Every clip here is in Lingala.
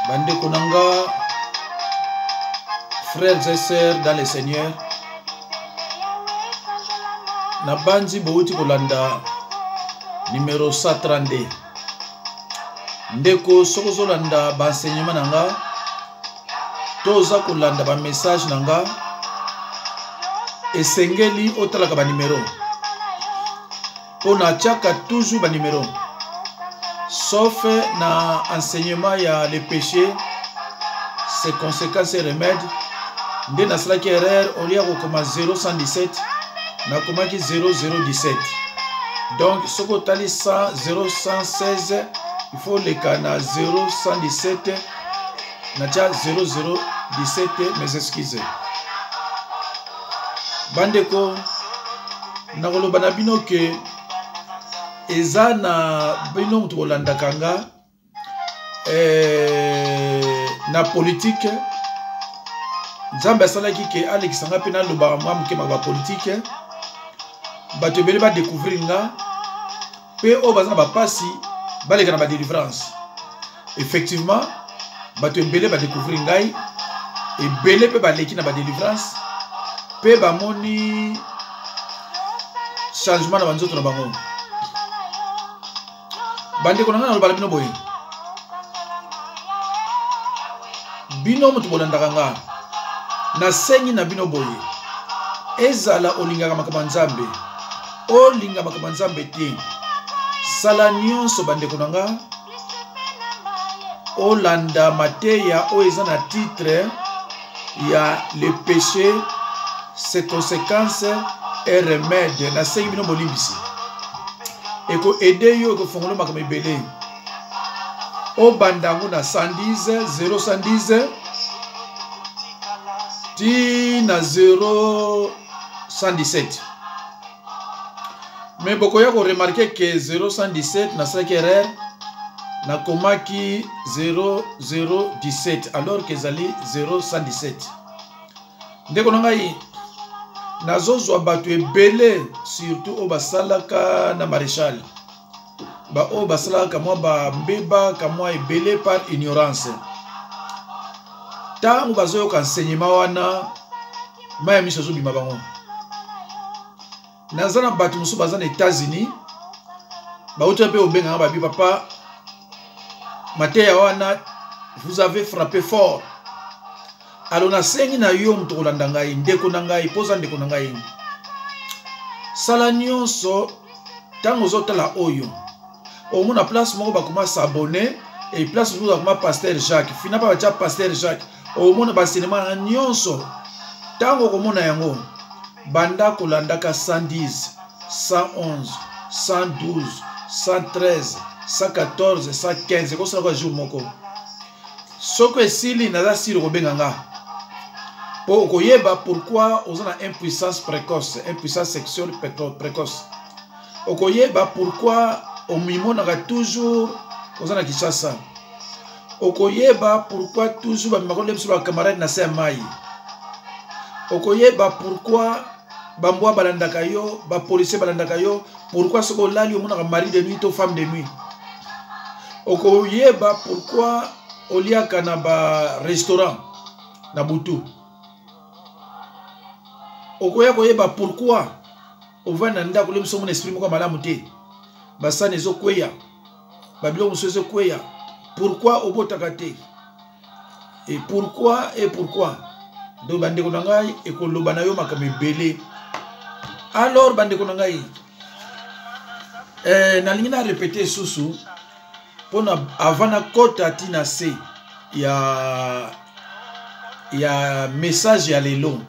Bandeko Nanga, frères et sœurs dans le Seigneur, Nabandi Bouti Kolanda, numéro 132. Ndeko Sokozolanda, Banseignement Nanga, Toza Kolanda, Ban message Nanga, et Sengeli Otalaka Ban numéro. On a tchaka toujours Ban numéro. Sauf na enseignement il y a les péchés, ses conséquences et remèdes. Dès na cela qui erreur, on y a comme 017, na comme 0017. Donc ce que tu as ça 0116, il faut les canaux 0117, na tcha 0017, mes excuses. Bandeko, na kolo banabino ke eza na bino mutu kolandakanga na politique nzambe asalaki ke alekisanga mpe nalobaka mwa moke maka bapolitike bato ebele badécouvrir nga mpe oyo baza na bapasi baleka na badélivrance. Effectivement bato ebele badécouvrir ngai ebele mpe baleki na badélivrance mpe bamoni changement na banzoto na bango. Bandeko Nanga na bino boye bino mutu bolandaka nga na sengi na bino boye ezala olingaka makambo nzambe olinga makambo nzambe te sala nyonso bandeko Nanga olanda mateya oyo eza na titre ya le péché, ses conséquences et remèdes. Na sengi bino bolimbisi eko aider yo ko fongolo makambo ebele o bandango na 110 010 ti na 017. Mais beaucoup ya ko remarquer que 017 na saki erreur na komaki 0017 alors que zali 0117. Ndeko ngai nazozwa bato ebele surtout o basalaka na maréchal ba o basalaka kamwa ba mbeba kamwa ebele par ignorance. Tango bazoyoka enseignement wana maya miso zobima bango. Nazana bato musu baza na États-Unis bauta pe obenga babi papa mateya wana vous avez frappé fort. Alors na sengi na yo mutu kolanda ngai ndeko na ngai poza ndeko na ngai sala nyonso tango ozotala oyo omona place moko bakoma s'abonner et place moko bakoma Pasteur Jacques fina pa bacha Pasteur Jacques omona basinema na nyonso tango komona yango banda kolandaka 110 111 112 113 114 115 kosala kwa jour moko soko esili naza siri kobenga nga pour koyeba pourquoi on a impuissance précoce, impuissance sexuelle précoce. Okoyeba pourquoi on mimonaka toujours on a Kinshasa. Okoyeba pourquoi toujours ba makolem sur la camarade na semai. Okoyeba pourquoi bambwa balandaka yo, ba policier balandaka yo, pourquoi soko lali o monaka mari de nuit ou femme de nuit. Okoyeba pourquoi oliaka na ba restaurant na butu. Okoya koyeba pourquoi on va nanda ko lemso mon esprit moko malamu te basane ezo kweya babilo muso ezo kweya pourquoi obotaka te et pourquoi do bandeko na ngai ekoloba na yo makambo ebele. Alors bandeko na ngai nalingi na répéter susu pona avant na kota tina se ya message ya lelo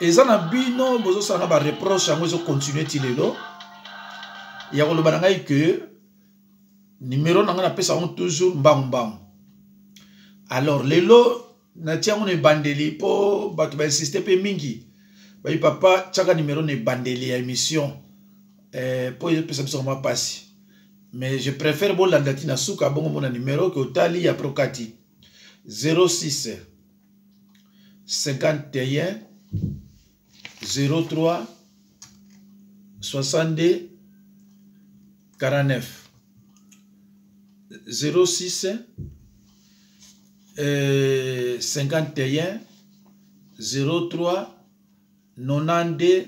ezana bino bozo sanga ba reproche yango zo continuer ti lelo ya koloba na ngai que numéro nanga na pesa on toujours mbang. Alors lelo na tia ngone bandeli po bato ba insister pe mingi ba papa chaka numéro ne bandeli ya émission po pesa biso ma pasi mais je préfère bo la date na suka bongo mona numéro que otali ya prokati 06 51 03 62 49 06 51 03 92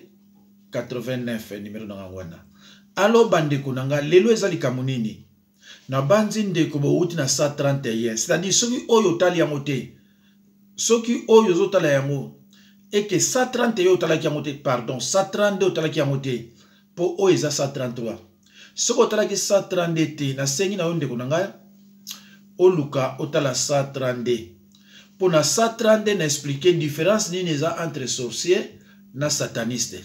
89 numéro na wana. Alo bandeko nanga lelo ezali kamunini na banzi ndeko bouti na 131, c'est-à-dire soki oyo tali yango te, soki oyo zotala yango et que 131 otalaki yango te, pardon 132 otalaki yango te po oyo eza 133. Soko otalaki 132 te na sengi na yo ndeko nanga oluka otala 132 po na 132 na expliquer différence nini eza entre sorcier na sataniste.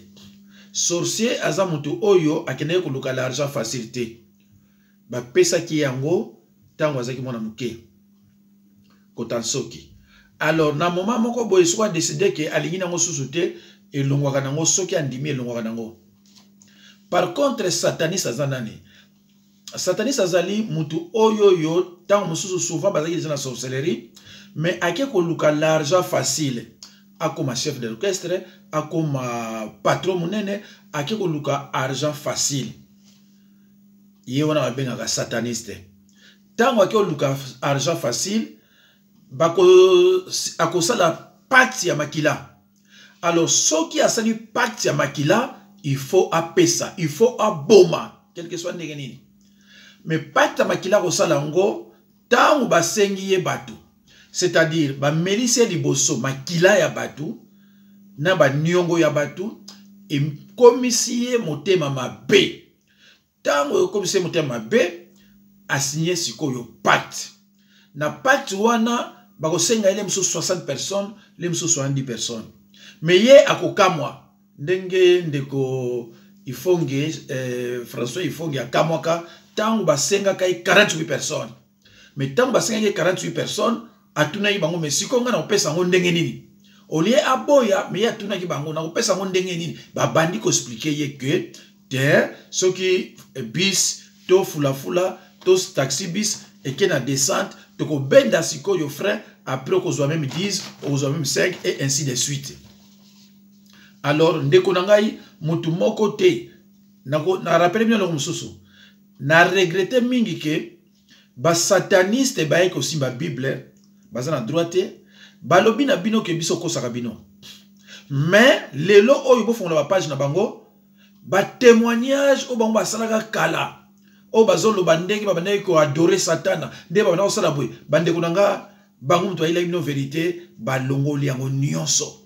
Sorcier aza mutu oyo akendeki koluka l'argent facilité. Ba pesa ki yango tango azaki mwana muke. Kotansoki. Alors na moment moko boye soko décider que alingi nango susu te elongwaka nango soki andimi elongwaka nango. Par contre sataniste aza nani? Sataniste azali mutu oyo yo tango mususu souvent bazaki na sorcellerie mais ake koluka l'argent facile. Akoma chef de l'orchestre, akoma patron munene, ake koluka argent facile. Ye wana babengaka sataniste. Tango ake koluka argent facile, akosala pacte ya makila. Alors soki asali pacte ya makila, il faut apesa, il faut aboma, quel que soit ndenge nini. Mais pacte ya makila kosala ngo, tango basengi ye batu. C'est-à-dire, ba melise liboso makila ya batu, na ba nyongo ya batu, et komisiye motema mabe. Tango komisiye motema mabe, asigné sikoyo pacte. Na pacte wana, bako senga ile mso 60 personnes, ile mso 70 personnes. Mais ye akokamwa, ndenge ndeko ifonge, François ifonge akamwaka, tango basenga kai 48 personnes. Mais tango basenga kai 48 personnes, atuna ki bango mesiko nga na kopesa ngo ndenge nini olie aboya me atuna ki bango na kopesa ngo ndenge nini ba bandi ko expliquer ye que te soki bis to fula to taxi bis et que na descente to ko benda siko yo frère après ko zo même 10 ko zo même 5 et ainsi de suite. Alors ndeko na ngai mutu moko te na rappelle bien le mususu na regretter mingi ke ba sataniste ba ko simba Bible bazana droite balobi na bino ke biso kosaka bino mais lelo oyo bo fongola ba page na bango ba témoignage o bango basalaka kala o bazolo bandenge babandeki ko adorer satana nde ba na osala boy bande kunanga bango mtu ayila bino vérité balongoli yango nyonso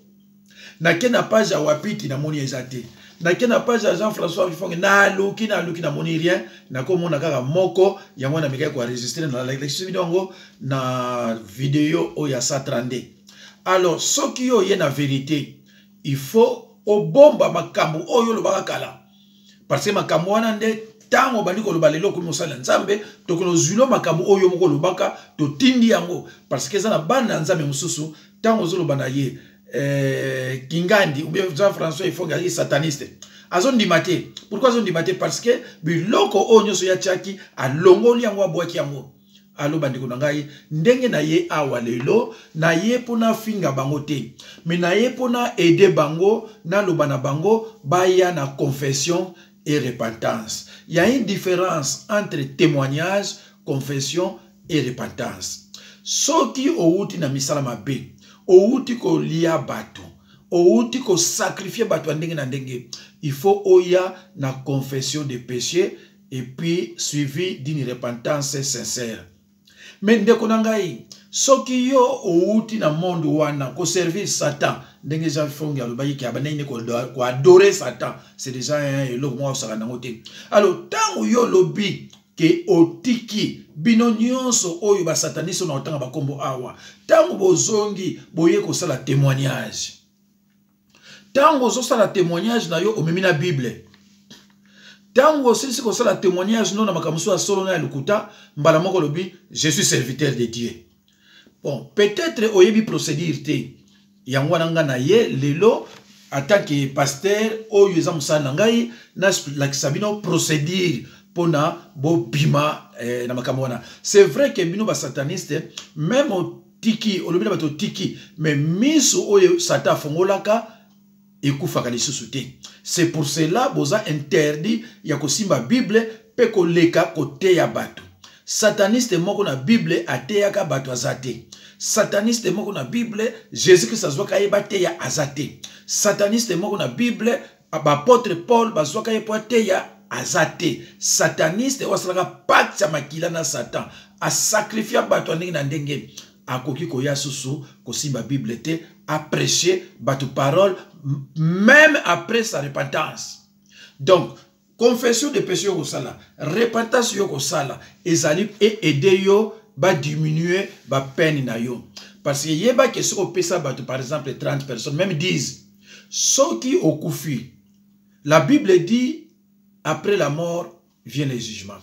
na kena page ya wapiti na moni ezate na kena page ya Jean-François Vifonge na luki na moni rien na ko mona kaka moko yango na meka ko enregistrer na la vidéo na vidéo o ya 132. Alors soki yo ye na vérité il faut obomba makambo oyo lo bakala parce que makambo wana nde tango bandi ko lo balelo ko mosala nzambe to ko zulo makambo oyo moko lo baka to tindi yango parce que ça na banda nzambe mususu tango zo lo bana ye Kingandi ou bien Jean-François il faut gagner sataniste. Azon dimate. Pourquoi azon dimate? Parce que biloko onyo so ya chaki alongoli yango abwaki yango. Alo bandiko nangai ndenge na ye awa lelo na ye pona finga bango te. Mais na ye pona aider bango na lobana bango baya na confession et repentance. Il y a une différence entre témoignage, confession et repentance. Soki outi na misala mabe outi ko lia batu, outi ko sacrifier batu ndenge na ndenge, il faut oya na confession de péché et puis suivi d'une repentance sincère. Mais ndeko nangai, soki yo outi na monde wana ko servir Satan, ndenge Jean Fongi alobayi ki abanene ko adorer Satan, c'est déjà un lo moi osaka nangote. Alors tango yo lobi ke otiki bino nyonso oyo ba sataniste na otanga bakombo awa tango bozongi boye ko sala témoignage tango zo sala témoignage na yo omemi na Bible tango sisi ko sala témoignage non na makamuso ya solo na lukuta mbala moko lobi je suis serviteur de Dieu. Bon peut-être oyebi procédure te yango nanga na ye lelo en tant que pasteur oyo eza musala ngai na la sabino procédure pona bo bima na makamona. C'est vrai que bino ba sataniste même au tiki olobi na bato tiki mais miso oyo sata fongolaka ekufaka lisusu te. C'est pour cela boza interdit ya kosimba Bible pe koleka kote ya bato. Sataniste moko na Bible ateyaka bato azate. Sataniste moko na Bible Jésus Christ azwaka yeba teya azate. Sataniste moko na Bible apôtre Paul bazwaka yeba teya azate. Sataniste wasalaka pacte ya makila na Satan a sacrifier bato ndenge na ndenge akoki koya susu kosimba Bible te a prêcher bato parole même après sa repentance. Donc confession de péché au sala, repentance au sala, ezali et aider yo ba diminuer ba peine na yo. Parce que yeba que si on pesa bato par exemple 30 personnes, même 10, ceux qui au koufi, la Bible dit après la mort vient le jugement.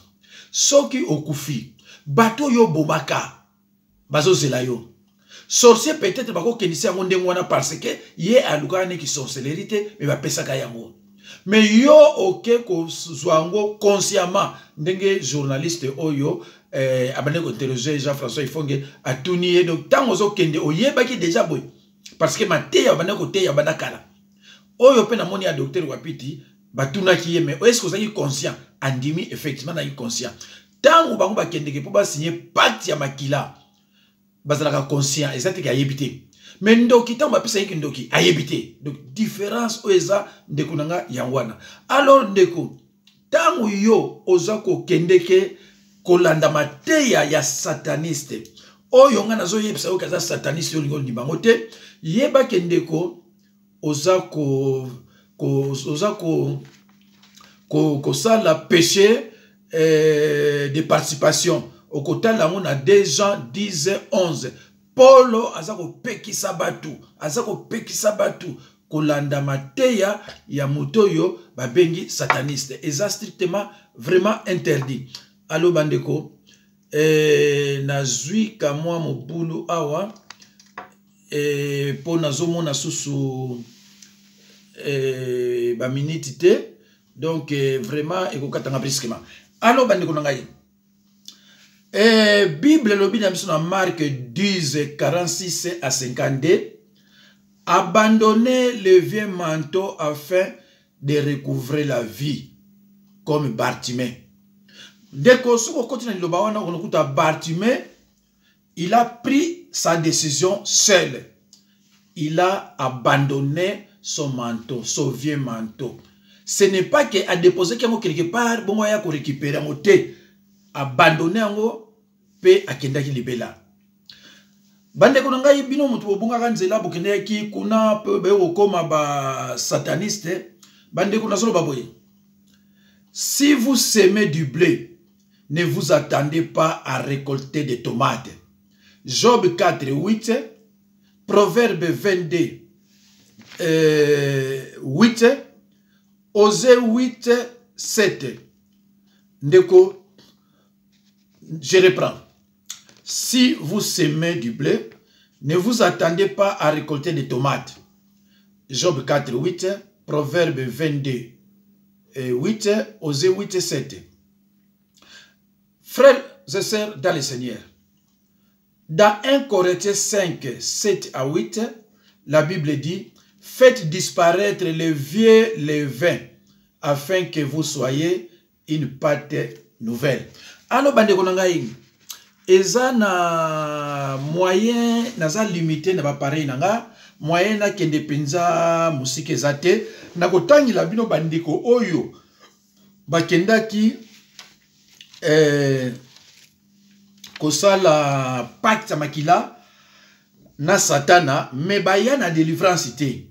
Ceux qui au koufi, bato yo bomaka, bazo zela yo. Sorcier peut-être bako kenisi yango ndenge wana parce que ye alukane ki sorcellerie te mais ba pesa ka yango. Mais yo ok ko zwango consciemment ndenge journaliste oyo abane ko interroger Jean-François Ifonge atuni donc tango zo kende oyebaki déjà boy parce que mateya abane ko teya bana kala oyo pe na moni ya docteur Wapiti batuna ki ye mais est-ce que vous êtes conscient andimi effectivement na conscient tango bango ba kende ke po ba signer pacte ya makila bazalaka conscient exact ka yebite. Mais ndoki tant ba pesa yiki ndoki ayebite. Donc différence oeza ndeko nanga yangwana. Alors ndeko tangu yo ozako kendeke kolanda mateya ya sataniste. Oyo nga nazo yebisa yo kaza sataniste yo lingo ndibango te. Yeba kendeko ozako sala péché de participation. Au côté là on a 2 Jean 10:11. Paulo azako pekisa batu, kolanda mateya ya motoyo babengi sataniste. Eza strictement vraiment interdit. Allo bandeko, nazui ka mwa mobulu awa, po nazomona susu ba minute te, donc vraiment ekokatanga briskement. Allo bandeko nangai. Bible lobi na biso na Marc 10:46 à 52. Abandonnez le vieux manteau afin de recouvrer la vie comme Bartimée. Dès qu'on se continue le bawana on écoute Bartimée, il a pris sa décision seul. Il a abandonné son manteau, son vieux manteau. Ce n'est pas qu'il a déposé quelque part bon ya ko récupérer mon thé. Abandonné ango pe akenda ki libela bande ko ngai bino mutu obunga kanzela bokende ki kuna pe be okoma ba sataniste bande ko nasolo baboye. Si vous semez du blé, ne vous attendez pas à récolter des tomates. Job 4:8, Proverbe 22:8, Osée 8:7. Ndeko, je reprends. Si vous semez du blé, ne vous attendez pas à récolter des tomates. Job 4:8, Proverbe 22:8, Osée 8:7. Frères et sœurs dans le Seigneur, dans 1 Corinthiens 5:7-8, la Bible dit: faites disparaître le vieux levain afin que vous soyez une pâte nouvelle. Alors, bandeko nangai, eza na moyen naza limité na appareil nanga, moyen na kende penza musike zate, na kotangi la bino bandeko oyo bakendaki kosala pacte makila na satana, me baya na délivrance te.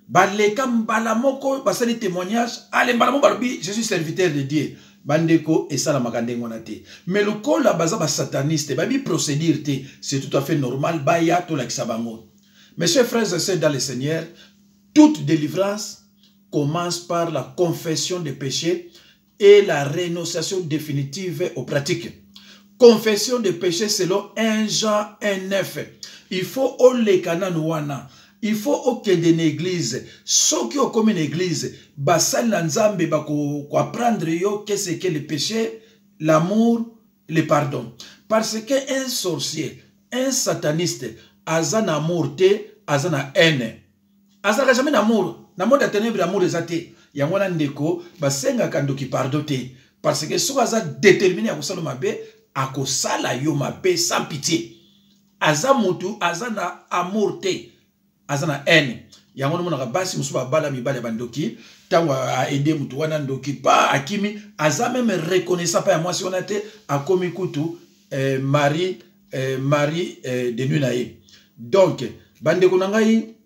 Baleka mbala moko basali témoignage, ale mbala moko balobi je suis serviteur de Dieu. Bandeko et ça la makandengona te. Mais le col la baza ba sataniste, babi procédure te, c'est tout à fait normal, baya to la kisabango. Mes chers frères et sœurs dans le Seigneur, toute délivrance commence par la confession des péchés et la renonciation définitive aux pratiques. Confession des péchés selon 1 Jean 1:9. Il faut olekana nouana. Il faut aucune église. Ceux qui ont comme une église, basal nzambe bako apprendre yo qu'est-ce que le péché, l'amour, le pardon. Parce que un sorcier, un sataniste, azan amour te, azan a haine. Azan jamais d'amour. L'amour de ténèbres, l'amour des athées. Yangwana ndeko, basenga kandoki pardon te. Parce que si azan déterminé à kusalo mabe, akosala yo mabe sans pitié. Aza mutu, aza na amour te, aza na haine. Yango no mona basi musuba bala mibale bandoki, tango a aider mutu wana ndoki pa akimi, aza même reconnaissant pa ya mwasi wana te, akomi kutu Marie de nuit na ye. Donc, bandeko na ngai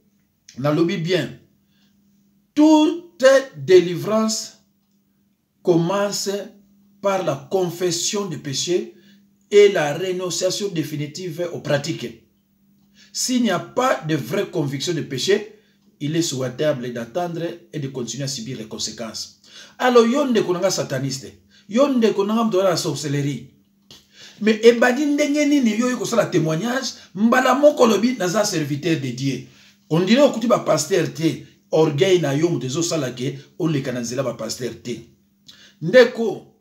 na lobi bien. Toute délivrance commence par la confession des péchés et la rénonciation définitive aux pratiques. S'il n'y a pas de vraie conviction de péché, il est souhaitable d'attendre et de continuer à subir les conséquences. Alors, yon de konanga sataniste, yon de konanga mtoa la sorcellerie. Mais ebadi ndenge nini yo yoko sala témoignage, mbala moko lobi naza serviteur de Dieu. On dirait okuti ba pasteur te, orgueil na yo mtezo sala ke, on le kananzela ba pasteur te. Ndeko,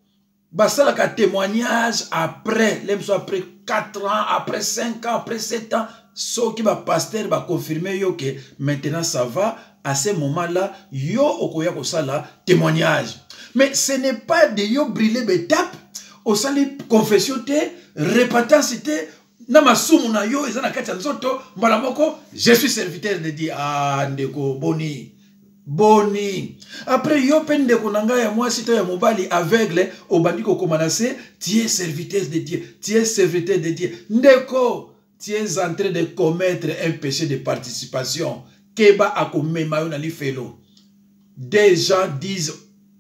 basala ka témoignage après, après 4 ans, après 5 ans, après 7 ans, ce qui va pasteur va confirmer yo que maintenant ça va, à ce moment-là, yo okoya ko sala témoignage. Mais ce n'est pas de yo brûler betap, au sali confession te, repentance te, na masumu na yo ezana kati nzoto, mbala moko, je suis serviteur de Dieu. Ah ndeko boni. Boni. Après yo pende konanga ya moi sito ya mobali aveugle au bandiko komanase, tu es serviteur de Dieu. Tu es serviteur de Dieu. Ndeko, tu es en train de commettre un péché de participation. Keba akome mayo na li felo. Des gens disent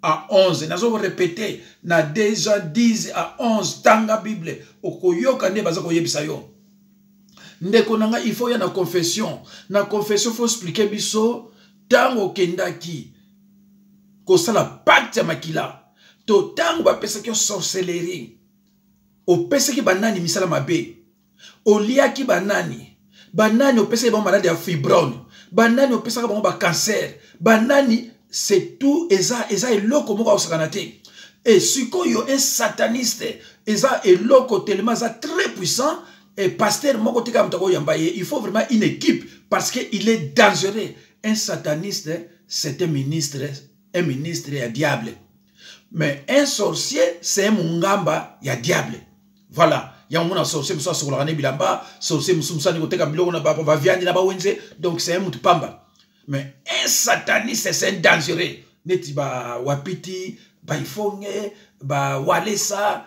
à 11. Nous allons répéter. Na des gens disent à 11. Tanga Bible. Okoyoka ne bazako yebisa yo. Ndeko nanga il faut y na confession. Na confession faut expliquer biso. Tango kendaki kosala pacte ya makila to tango bapesaki yo sorcellerie opesaki banani misala mabe oliaki banani opesaki bango malade ya fibrone banani opesaki bango ba cancer banani c'est tout eza eloko moko osakana te et sikoyo un sataniste eza eloko tellement za très puissant et pasteur moko tika mutako yambaye il faut vraiment une équipe parce que il est dangereux. Un sataniste, c'est un ministre à diable. Mais un sorcier, c'est un mungamba, il y a diable. Voilà. Il y a un sorcier, il y a un sorcier, donc c'est un moutpamba. Mais un sataniste, c'est un dangereux. Neti ba wapiti, ba ifonge, ba walesa,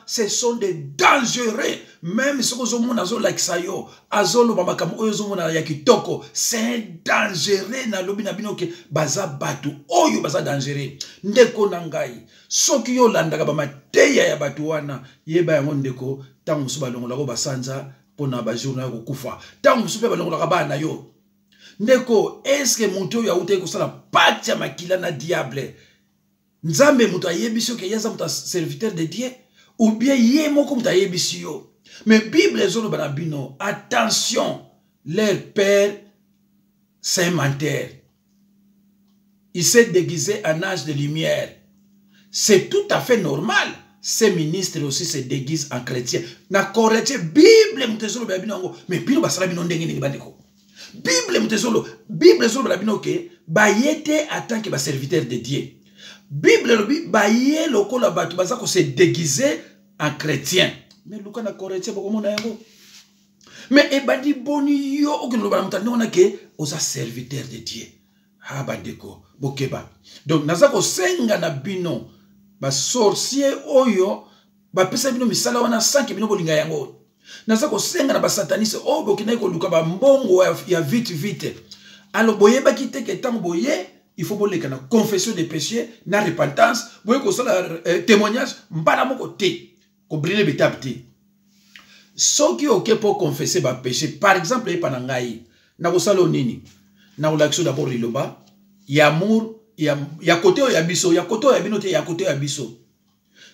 ce sont des dangereux. Même si vous avez like sayo, azolo babakam oyo na yakitoko, c'est un dangereux na lobi na bino ke baza batu oyo baza dangereux. Ndeko nangai, soki yo landaka ba mateya ya batu wana, yeba yango ndeko, tangu musuba longola ko basanza pona ba journée ya kokufa. Tangu musuba longola ka bana yo. Ndeko, est-ce que muto ya ute ko sala pacte ya makila na diable? Nzambe muta yebisi ke yaza muta serviteur de Dieu ou bien ye moko muta yebisi yo. Mais Bible ezolo banabino, attention, leur père c'est un menteur. Il s'est déguisé en âge de lumière. C'est tout à fait normal. Ces ministres aussi se déguisent en chrétien. Na chrétien Bible mutezolo banabino, mais Bible basala bino ndenge ni bandiko. Bible mutezolo banabino ke bayete attend que ba serviteur de Dieu. Bible lobi baye lokola batu bazako se déguiser en chrétien. Mais luka na chrétien bokomona yango. Mais ebandi boni yo okino ba mutani ona ke oza serviteur de Dieu. Ah bandeko bokeba. Donc nazako senga na bino ba sorcier oyo ba pesa bino misala wana 5 bino bolinga yango. Nazako senga na ba sataniste oyo bokina ko luka ba mbongo ya vite. Alors boyeba kite ke tango boye il faut que la confession des péchés, la repentance, vous voyez témoignage, mbala moko te, ko brûler betap te. Ce qui est ok pour confesser ba péché, par exemple, panangai, na ko salo nini, na l'action d'abord liloba, ya amour, ya côté ya biso, ya côté ya binote, ya côté ya biso.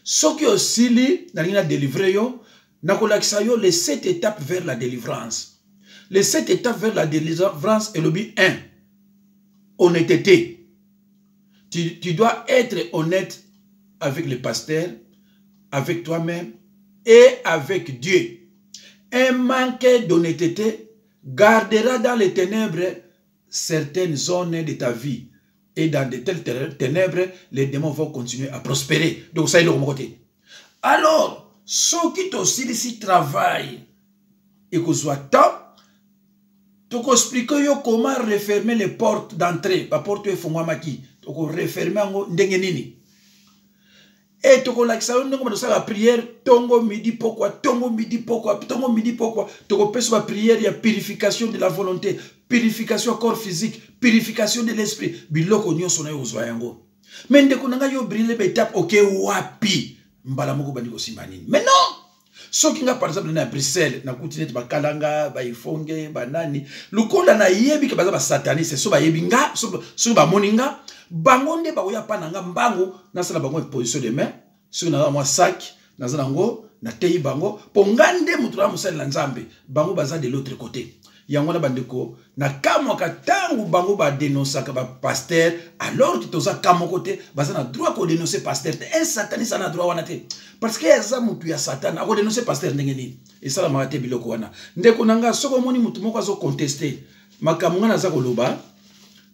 Ce qui aussi li, na lina délivrer yo, na ko l'action yo les 7 étapes vers la délivrance. Les 7 étapes vers la délivrance est le but 1. Honnêteté. Tu dois être honnête avec le pasteur, avec toi-même et avec Dieu. Un manque d'honnêteté gardera dans les ténèbres certaines zones de ta vie. Et dans de telles ténèbres, les démons vont continuer à prospérer. Donc ça est de mon côté. Alors, ceux qui aussi ici travaillent et que soit temps, tu expliquer comment refermer les portes d'entrée, la porte est fongwamaki, tu refermer en dengenini. Et tu as la prière, tongo midi pourquoi, tongo midi pourquoi, tongo midi pourquoi, tu as la prière, il y a purification de la volonté, purification corps physique, purification de l'esprit. Biloko nyo sona yo zoyango. Mais ndeko nanga yo briller étape OK wapi. Mbala moko bandiko simbanini. Mais non. Ce qui nga par exemple na Bruxelles, na kutine ba kalanga, ba ifonge, ba nani, lukonda na yebi ke baza ba sataniste, so ba yebinga, so ba moninga, bangonde ba oya pananga mbango, na sala bango position de main, so na moi sac, na zanango, na tei bango, pongande mutura musali la nzambe, bango baza de l'autre côté. Yango na bandeko na kamo katangu bango ba dénoncer ka ba pasteur alors que toza kamo côté baza na droit ko dénoncer pasteur un sataniste na droit wana te parce que eza mutu ya satan a ko dénoncer pasteur ndenge nini et ça la mate biloko wana ndeko nanga soko moni mutu moko azo contester makamunga na za koloba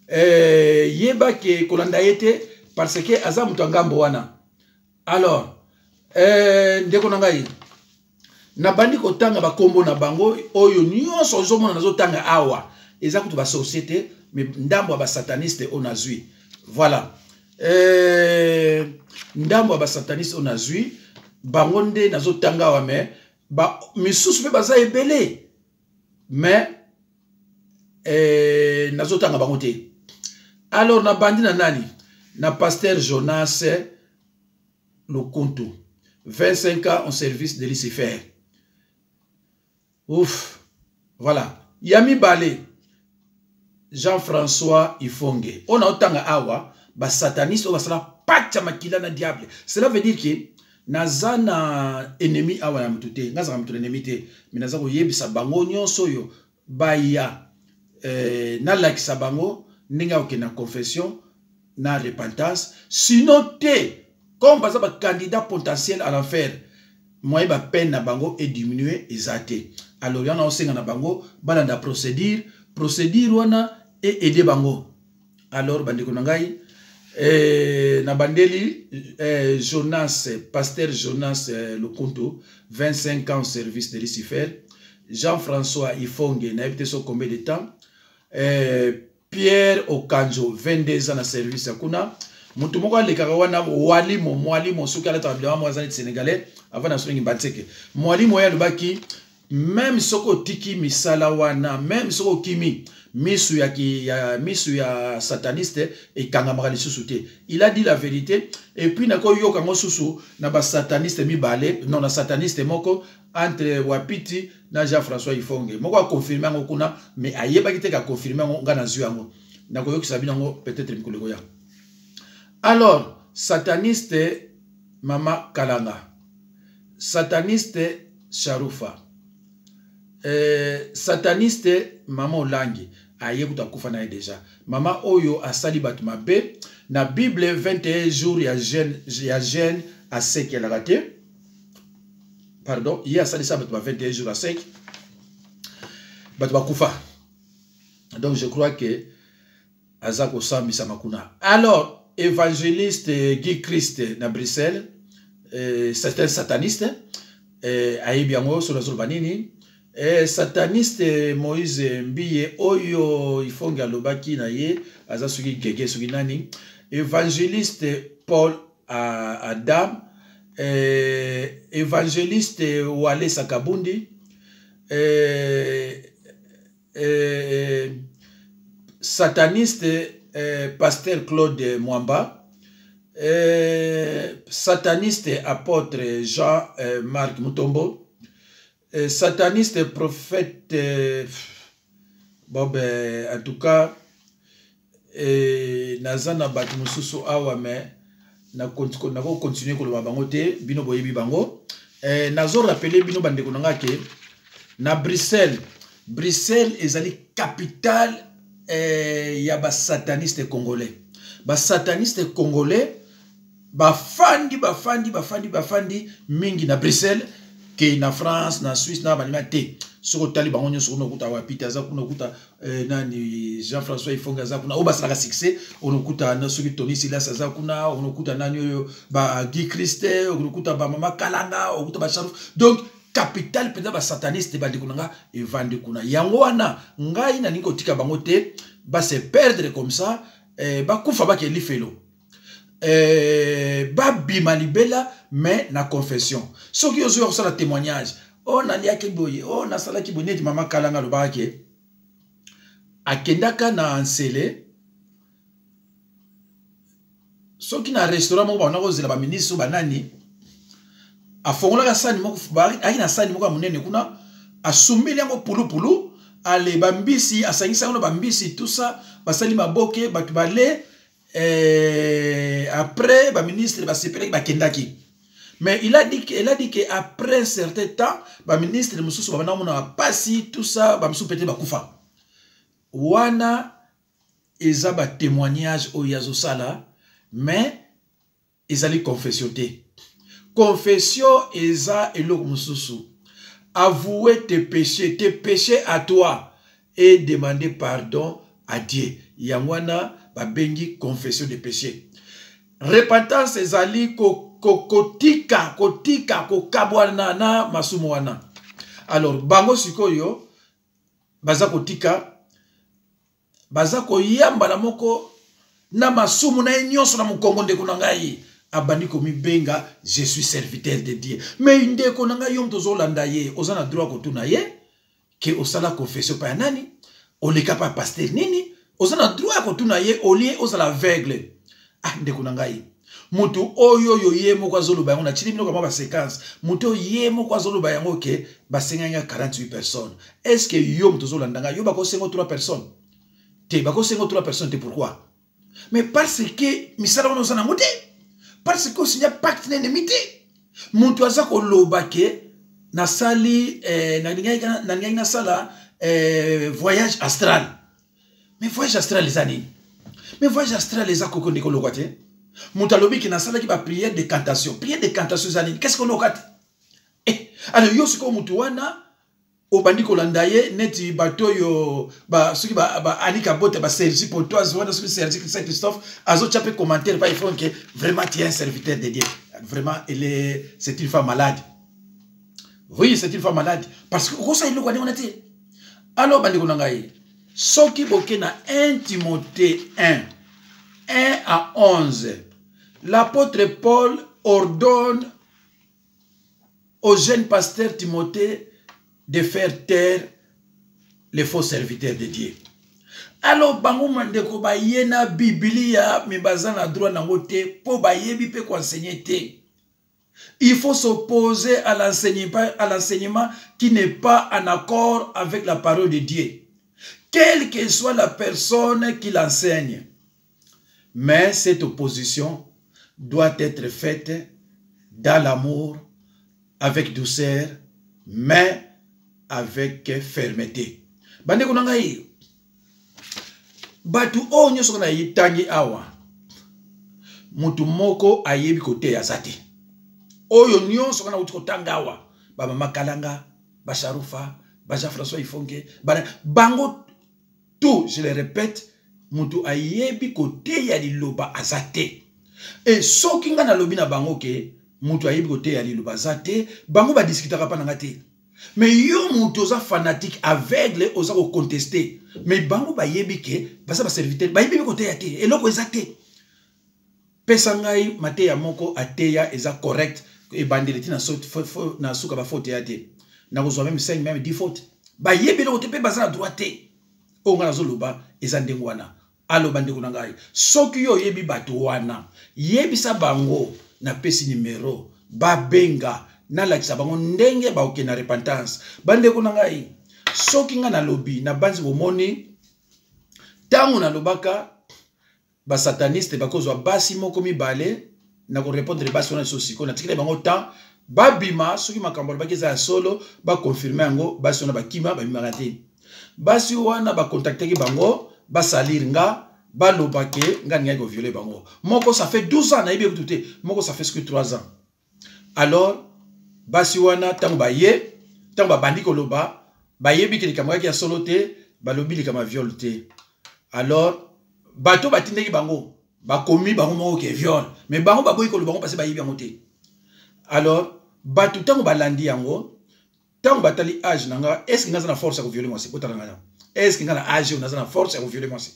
yeba ke kolanda yete parce que aza mutu ngambo wana alors ndeko nanga yi na bandi kotanga ba kombo na bango oyo nyonso ozomona nazo tanga awa eza kutu ba société mais ndambo ba sataniste onazui voilà ndambo ba sataniste onazui bango nde nazo tanga awa mais ba misusu pe baza ebele mais nazo tanga bango te alors na bandi na nani na pasteur Jonas Lokuntu 25 ans en service de Lucifer. Ouf, voilà. Yami Balé, Jean-François Ifonge. On a autant awa, ba sataniste, on va se la pacha makila na diable. Cela veut dire que nazana ennemi awa yamutute, nazana mutu ennemi te, mais nazako yebisa bango nyonso yo baya na lakisa bango ninga oke na confession na repentance. Sinon te, comme baza ba candidat potentiel à l'enfer, moi ba peine na bango est diminué exacté. Alors, il y en a aussi dans bango, balanda procédure wana et aider bango. Alors, bandeko nangai, na bandeli Jonas, pasteur Jonas Lokuntu, 25 ans service de Lucifer, Jean-François Ifonge, n'a habité sur combien de temps, Pierre Okanjo, 22 ans de service à Kuna, Mutumoko alekaka wana mwalimo soki ala tabla mwazani sénégalais avant na soki mbatseke mwalimo ya lubaki même soko tiki misala wana même soko kimi misu ya sataniste et kangamaka lisusu te il a dit la vérité et puis nako yoka ngo susu na ba sataniste mibale non na sataniste moko entre Wapiti na Jean-François Ifonge moko a confirmer ngo kuna mais ayeba kite ka confirmer ngo ngana zuango nako yoki sabina ngo peut-être mikoleko ya. Alors, sataniste Mama Kalanga, sataniste Sharufa, sataniste Mama Olangi, aye kuta kufa na déjà. Mama Oyo a sali batmabe, na Bible 21 jours ya jeûne à sec la raté. Pardon, il y a sali ça batma 21 jours à sec. Batma kufa. Donc je crois que Azako Sami Samakuna. Alors, évangéliste Guy Christ na Bruxelles, c'est un sataniste, Aïbiango sur la Zolbanini, sataniste Moïse Mbiye, Oyo, Ifonga Lobaki Naye, Azasugi Gege Suginani, évangéliste Paul Adam, évangéliste Wale Sakabundi, sataniste pasteur Claude Mwamba, sataniste apôtre Jean-Marc Mutombo, sataniste prophète, bon ben, en tout cas, nazana batu mususu awa me, na continuer koloba bango te, bino boyebi bango, nazo rappeler bino bandeko nanga ke, na Bruxelles ezali capitale ya ba sataniste congolais. Ba sataniste congolais bafandi mingi na Bruxelles ke na France na Suisse na banima te. sur le taliban on sur nokuta wa Peter za kuna kuta nani Jean-François Ifonga za kuna oba sala succès on okuta na sur Tony Silas za kuna on okuta nani ba Guy Christe on okuta ba mama Kalanga on okuta ba Charuf donc capital penda ba sataniste ba dikunanga et vendre kuna yango wana ngai na ningo tika bango te ba se perdre comme ça ba kufa ba ke lifelo ba bima libela mais na confession so ki ozo ça la témoignage on a liaki boye on a sala ki boneti mama Kalanga lo ba ke akendaka na nsele so ki na restaurant mo ba na kozela ba ministre ba nani afongola ka sani moko bari aina sani moko munene kuna asumbeli yango pulu ale bambisi asangisa ngo bambisi tout ça basali maboke batu bale après ba ministre ba sepeleki ba kendaki mais il a dit que après un certain temps ba ministre mususu ba na mona pasi tout ça ba musu pété ba kufa wana eza ba témoignage o yazo sala mais ezali confession te. Confession eza eloko mususu. Avouer tes péchés à toi et demander pardon à Dieu. Yangwana babengi confession des péchés. Repentance ezali kotika kokabwana na masumu wana. Alors bango sikoyo baza kotika baza koyamba na moko na masumu na nyonso na mukongo ndeko na ngai. Abandi komi benga, je suis serviteur de Dieu. Mais inde konanga yom tozo landa ye, ozana droit kotuna ye, ke osala confession pa nani, oleka pa pasteur nini, ozana droit kotuna ye, olie ozala aveugle. Ah, inde konanga ye. Mutu oyo yo ye mo kwa zolo bayango na chili mino kama ba séquence. Mutu ye mo kwa zolo bayango ke basenganga 48 personnes. Est-ce que yom tozo landa yo bako sengo 3 personnes? Te bako sengo 3 personnes, te pourquoi? Mais parce que misala ono zana mote. Parce que s'il y a pacte d'ennemité, mon toisa ko lobake na sali na sala voyage astral. Mais voyage astral les années. Mais voyage astral les akoko ndeko lokate. Mon talobi ki na sala ki ba prière de cantation. Prière de cantation les années. Qu'est-ce qu'on lokate? Alors yo siko mutu wana obandi kolanda ye neti bato yo ba soki ba anika bote ba Sergi Pontoise wana soki Sergi Saint-Christophe azo chaper commentaire pas il faut que vraiment tu es un serviteur de Dieu. Vraiment c'est une femme malade. Oui, c'est une femme malade parce que ko sa ilo kwa ndona te. Alors bandi konangai soki boke na 1 Timothée 1 à 11 l'apôtre Paul ordonne au jeune pasteur Timothée de faire taire les faux serviteurs de Dieu. Alors, bango mandeko ba yena Biblia mi bazana droit nango te po ba yebi pe ko enseigner te. Il faut s'opposer à l'enseignement qui n'est pas en accord avec la parole de Dieu, quelle que soit la personne qui l'enseigne. Mais cette opposition doit être faite dans l'amour, avec douceur, mais avec fermeté. Bande konanga yi. Batu onyo sokona yitangi awa. Mutu moko ayebi kote ya zate. Oyo nyo sokona utikotanga awa. Ba mama Kalanga, ba Charufa, ba Jean-François Ifonge, bango tout, je le répète, mutu ayebi kote ya liloba azate. Et soki nga na lobi na bango ke mutu ayebi kote ya liloba azate, bango ba discutera pa nangate. Mais yo mutoza fanatique aveugle oza ko contester. Mais bango ba yebike basa ba serviteur ba yebi kote ya te eloko ezate. Pesangai mate ya moko ateya eza correct e bandeleti na na suka ba faute ya te. Na kozwa même 5 même 10 fautes. Ba yebi lo te pe basa na droit te. O ngana zoloba eza ndengo wana. Alo bande kuna ngai. Soki yo yebi batu wana, yebi sa bango na pesi numéro ba benga na lakisa bango ndenge ba oke na repentance. Bande kuna ngai. Soki nga na lobi na banzi bomoni tango na lobaka ba sataniste bakozwa basi moko mibale na ko répondre basi wana sosiko na tikile bango temps ba bima soki makambo ba keza solo ba confirmer yango basi wana bakima ba bima te. Basi wana ba contacter ki bango ba salir nga ba lobake nga ngai ko violer bango. Moko ça fait 12 ans na yebi écouter, moko ça fait que 3 ans. Alors basi wana tango ba ye, tango ba bandi ko loba bayebi ke likambo ya solo te balobi likama viol te. Alors bato batindeki bango bakomi bango moko ke viol mais bango baboyi ko bango parce bayebi yango te. Alors bato tango balandi yango tango batali âge nanga est-ce que ngaza na force ya violer moi c'est kotala ngana est-ce que ngana âge ngaza na force ya violer moi c'est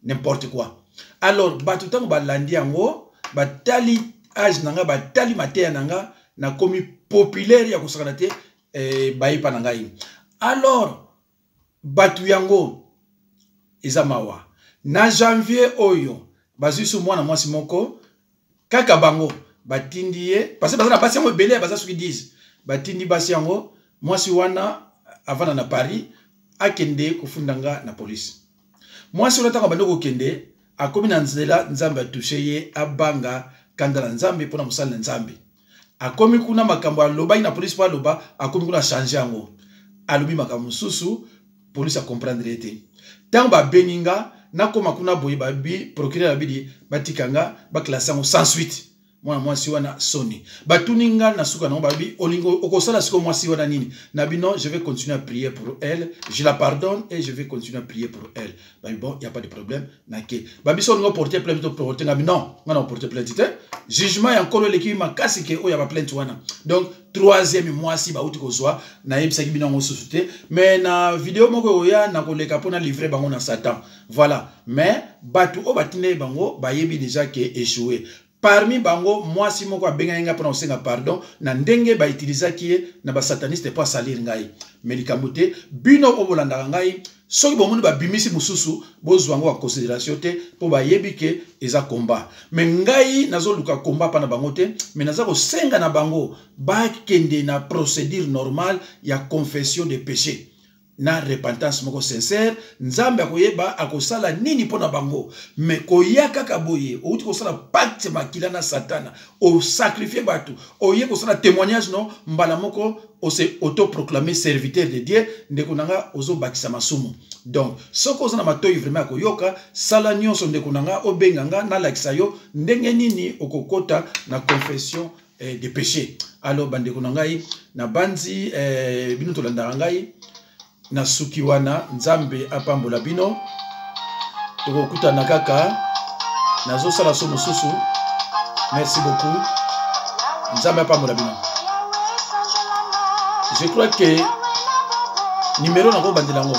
n'importe quoi. Alors bato tango balandi yango batali âge nanga batali mateya nanga na komi populaire ya kosakana te bayipa nanga yi. Alors batu yango eza mawa na janvier oyo bazusu mwana mwasi moko kaka bango batindi ye parce que baza na basi yango ebele baza soki 10 batindi basi yango mwasi wana avana na Paris akende kofundanga na police. Mwasi wana tango bando kokende akomi na nzela nzambe atouche ye abanga kanda na nzambe pona musala na nzambe. Akomi kuna makambo aloba na police pa aloba akomi kuna changer yango. Alobi makambo susu police a comprendre te. Tango ba beninga na koma kuna boye babi procureur abidi batikanga ba classe yango sans suite. Mwana mwasi wana soni. Batuninga na suka na babi olingo okosala siko mwasi wana nini. Nabi non, je vais continuer à prier pour elle. Je la pardonne et je vais continuer à prier pour elle. Babi bon, il y a pas de problème. Nake. Babi so ngo porter plainte to porter nabi non, ngana porter plainte te. Jugement ya nkolo leki makasi ke o ya ba plainte wana. Donc troisième mwasi ba uti kozwa na yebisa ki binango susute mais na vidéo moko oya na koleka pona livrer bango na Satan. Voilà. Mais batu o batine bango ba yebi déjà que échoué. Parmi bango mwasi moko abenga nga pona osenga pardon na ndenge ba utiliser ki na ba sataniste pas salir ngai melikamute bino obolanda ngai soki bomoni ba bimisi mususu bozwa ngo a considération te po ba yebi ke eza combat mais ngai nazoluka combat pa na bango te mais nazako senga na bango ba kende na procédure normale ya confession de péché na repentance moko sincère nzambe akoyeba akosala nini pona bango mais koyaka kaboye outi kosala pacte makila na satana o sacrifier batu oye kosala témoignage non mbala moko o se autoproclamer serviteur de Dieu ndeko nanga ozo bakisa masumu. Donc soko ozana matoyi vraiment akoyoka sala nyonso ndeko nanga obenganga na lakisa yo ndenge nini okokota na confession de péché. Alors bandeko nangai na banzi bino tolanda ngai na suki wana nzambe apambola bino tokokuta na kaka nazo sala so mususu. Merci beaucoup. Nzambe apambola bino. Je crois que numéro na ko bandela ngo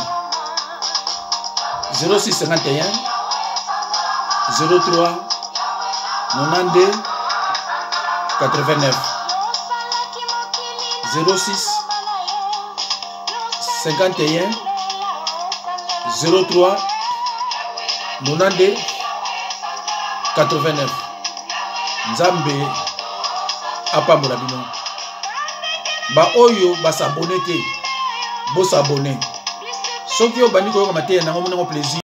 0651 03 92 89 06 51 03 92 89. Nzambe apambola bino. Ba oyo basabone te bo s'abonner. Soki obandi ko ko mateya na ngo plaisir.